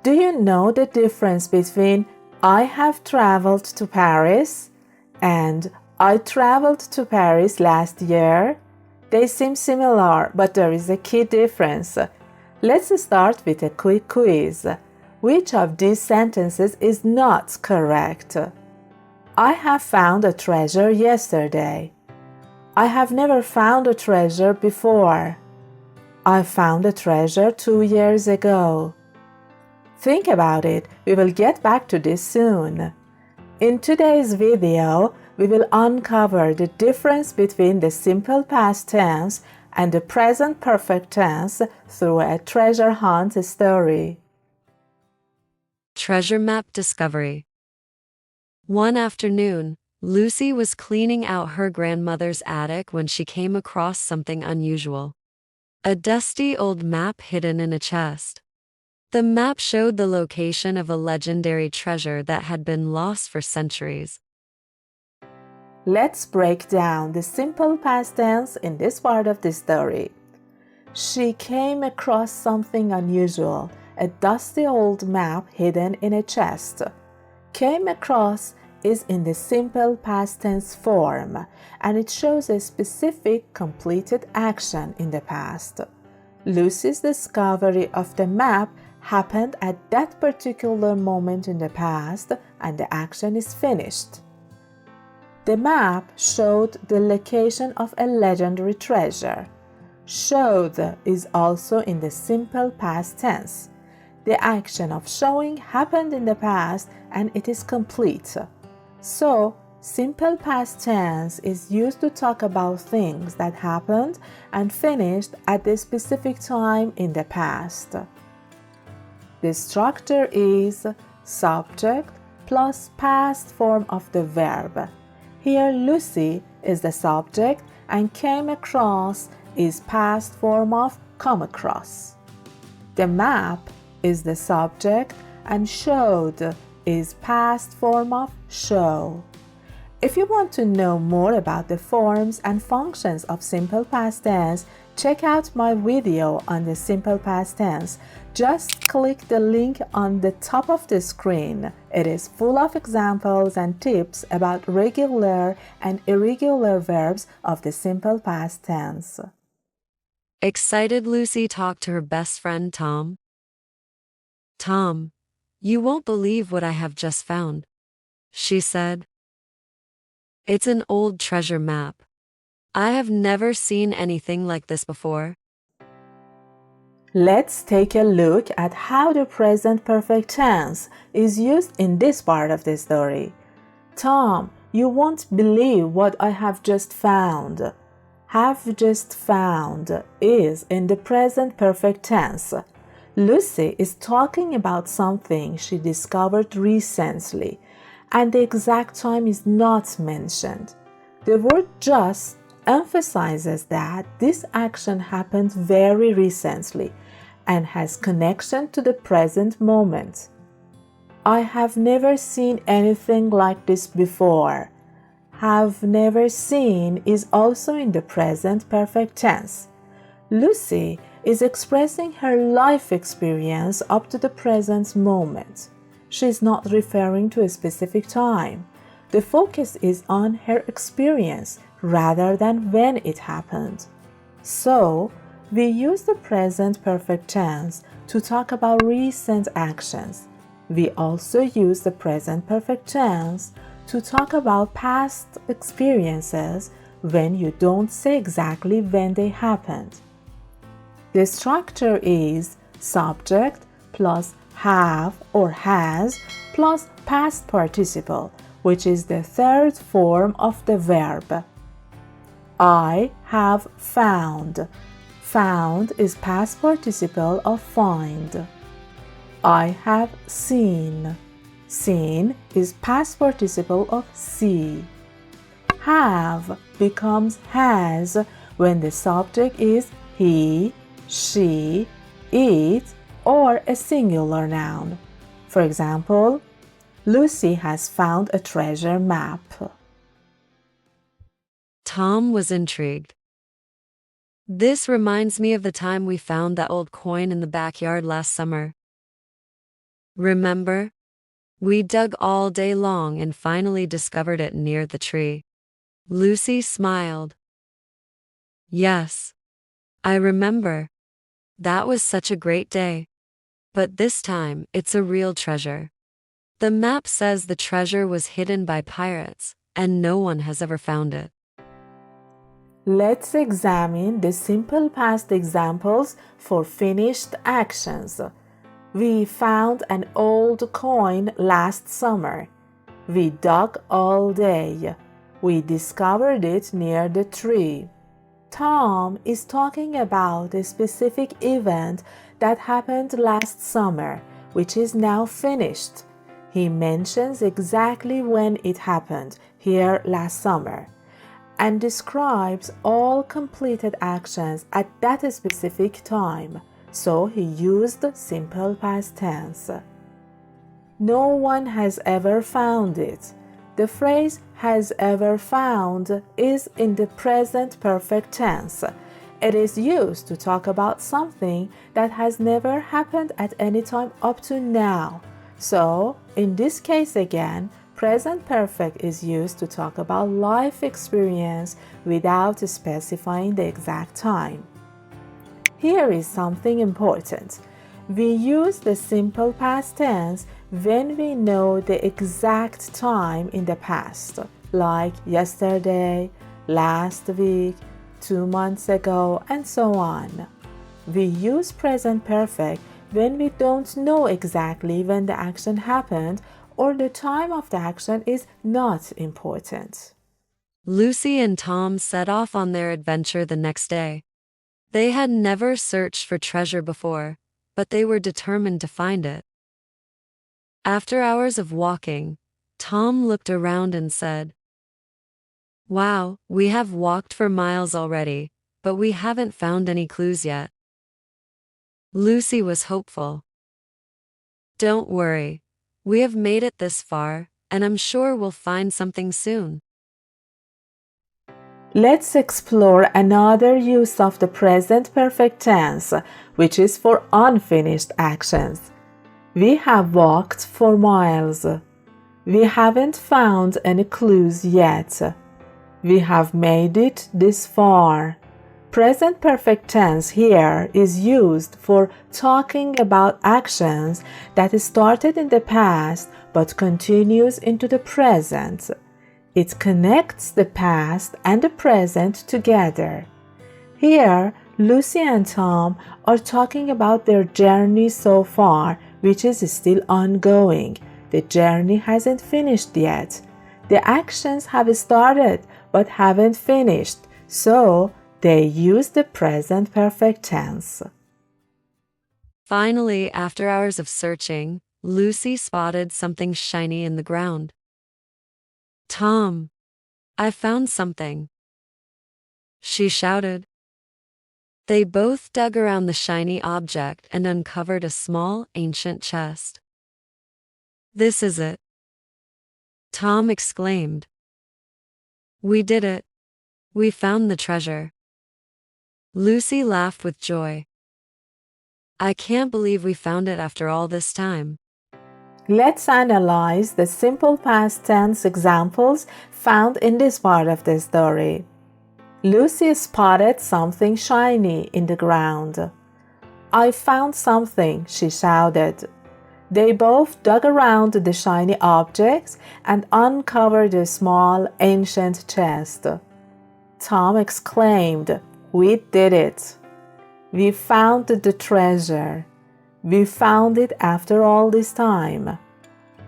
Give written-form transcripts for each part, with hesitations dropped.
Do you know the difference between I have traveled to Paris and I traveled to Paris last year? They seem similar, but there is a key difference. Let's start with a quick quiz. Which of these sentences is not correct? I have found a treasure yesterday. I have never found a treasure before. I found a treasure 2 years ago. Think about it. We will get back to this soon. In today's video, we will uncover the difference between the simple past tense and the present perfect tense through a treasure hunt story. Treasure map discovery. One afternoon, Lucy was cleaning out her grandmother's attic when she came across something unusual. A dusty old map hidden in a chest. The map showed the location of a legendary treasure that had been lost for centuries. Let's break down the simple past tense in this part of the story. She came across something unusual, a dusty old map hidden in a chest. Came across is in the simple past tense form, and it shows a specific completed action in the past. Lucy's discovery of the map happened at that particular moment in the past, and the action is finished. The map showed the location of a legendary treasure. Showed is also in the simple past tense. The action of showing happened in the past and it is complete. So, simple past tense is used to talk about things that happened and finished at a specific time in the past. The structure is subject plus past form of the verb. Here Lucy is the subject and came across is past form of come across. The map is the subject and showed is past form of show. If you want to know more about the forms and functions of simple past tense, check out my video on the simple past tense. Just click the link on the top of the screen. It is full of examples and tips about regular and irregular verbs of the simple past tense. Excited Lucy talked to her best friend Tom. Tom, you won't believe what I have just found, she said. It's an old treasure map. I have never seen anything like this before. Let's take a look at how the present perfect tense is used in this part of the story. Tom, you won't believe what I have just found. Have just found is in the present perfect tense. Lucy is talking about something she discovered recently, and the exact time is not mentioned. The word just emphasizes that this action happened very recently and has connection to the present moment. I have never seen anything like this before. Have never seen is also in the present perfect tense. Lucy is expressing her life experience up to the present moment. She is not referring to a specific time. The focus is on her experience rather than when it happened. So, we use the present perfect tense to talk about recent actions. We also use the present perfect tense to talk about past experiences when you don't say exactly when they happened. The structure is subject plus have or has plus past participle, which is the third form of the verb. I have found. Found is past participle of find. I have seen. Seen is past participle of see. Have becomes has when the subject is he, she, it, or a singular noun. For example, Lucy has found a treasure map. Tom was intrigued. This reminds me of the time we found that old coin in the backyard last summer. Remember? We dug all day long and finally discovered it near the tree. Lucy smiled. Yes, I remember. That was such a great day. But this time, it's a real treasure. The map says the treasure was hidden by pirates, and no one has ever found it. Let's examine the simple past examples for finished actions. We found an old coin last summer. We dug all day. We discovered it near the tree. Tom is talking about a specific event that happened last summer, which is now finished. He mentions exactly when it happened, here last summer, and describes all completed actions at that specific time, so he used simple past tense. No one has ever found it. The phrase has ever found is in the present perfect tense. It is used to talk about something that has never happened at any time up to now. So, in this case again, present perfect is used to talk about life experience without specifying the exact time. Here is something important. We use the simple past tense when we know the exact time in the past, like yesterday, last week, 2 months ago, and so on. We use present perfect when we don't know exactly when the action happened or the time of the action is not important. Lucy and Tom set off on their adventure the next day. They had never searched for treasure before, but they were determined to find it. After hours of walking, Tom looked around and said, "Wow, we have walked for miles already, but we haven't found any clues yet." Lucy was hopeful. "Don't worry, we have made it this far, and I'm sure we'll find something soon." Let's explore another use of the present perfect tense, which is for unfinished actions. We have walked for miles. We haven't found any clues yet. We have made it this far. Present perfect tense here is used for talking about actions that started in the past but continues into the present. It connects the past and the present together. Here, Lucy and Tom are talking about their journey so far, which is still ongoing. The journey hasn't finished yet. The actions have started but haven't finished, so they use the present perfect tense. Finally, after hours of searching, Lucy spotted something shiny in the ground. "Tom, I found something," she shouted. They both dug around the shiny object and uncovered a small, ancient chest. "This is it," Tom exclaimed. "We did it. We found the treasure." Lucy laughed with joy. "I can't believe we found it after all this time." Let's analyze the simple past tense examples found in this part of the story. Lucy spotted something shiny in the ground. "I found something," she shouted. They both dug around the shiny objects and uncovered a small, ancient chest. Tom exclaimed, "We did it! We found the treasure! We found it after all this time."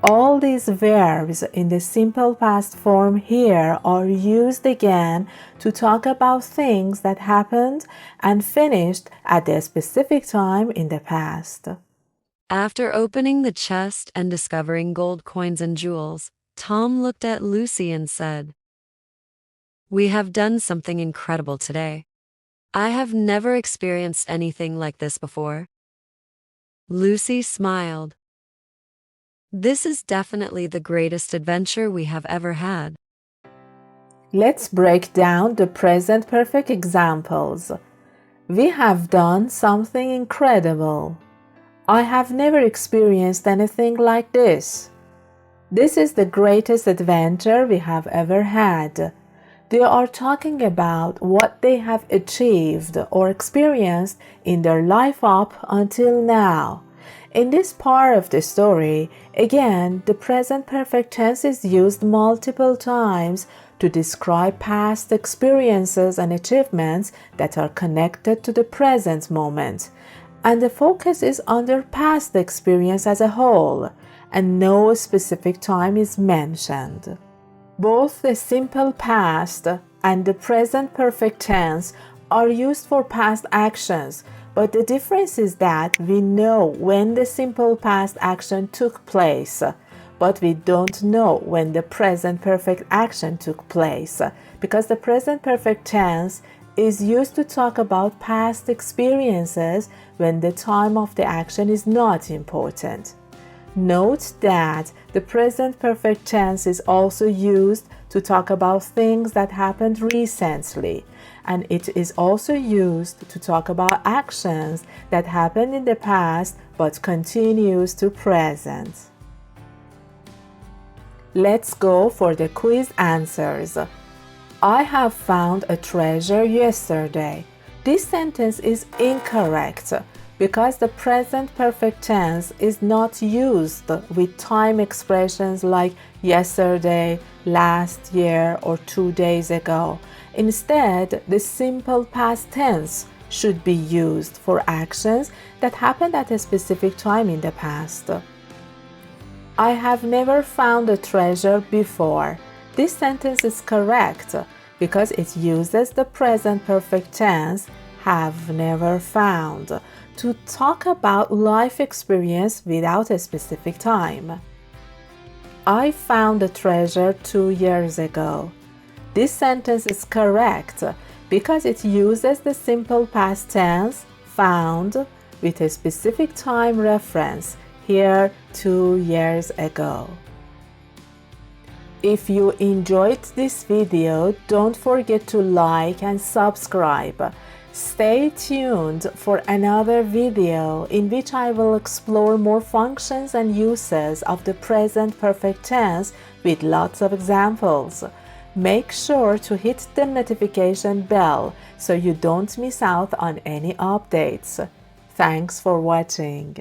All these verbs in the simple past form here are used again to talk about things that happened and finished at a specific time in the past. After opening the chest and discovering gold coins and jewels, Tom looked at Lucy and said, "We have done something incredible today. I have never experienced anything like this before." Lucy smiled. "This is definitely the greatest adventure we have ever had." Let's break down the present perfect examples. We have done something incredible. I have never experienced anything like this. This is the greatest adventure we have ever had. They are talking about what they have achieved or experienced in their life up until now. In this part of the story, again, the present perfect tense is used multiple times to describe past experiences and achievements that are connected to the present moment. And the focus is on their past experience as a whole, and no specific time is mentioned. Both the simple past and the present perfect tense are used for past actions, but the difference is that we know when the simple past action took place, but we don't know when the present perfect action took place, because the present perfect tense is used to talk about past experiences when the time of the action is not important. Note that the present perfect tense is also used to talk about things that happened recently, and it is also used to talk about actions that happened in the past but continues to present. Let's go for the quiz answers. I have found a treasure yesterday. This sentence is incorrect because the present perfect tense is not used with time expressions like yesterday, last year, or 2 days ago. Instead, the simple past tense should be used for actions that happened at a specific time in the past. I have never found a treasure before. This sentence is correct because it uses the present perfect tense, have never found, to talk about life experience without a specific time. I found a treasure 2 years ago. This sentence is correct because it uses the simple past tense, found, with a specific time reference, here 2 years ago. If you enjoyed this video, don't forget to like and subscribe. Stay tuned for another video in which I will explore more functions and uses of the present perfect tense with lots of examples. Make sure to hit the notification bell so you don't miss out on any updates. Thanks for watching.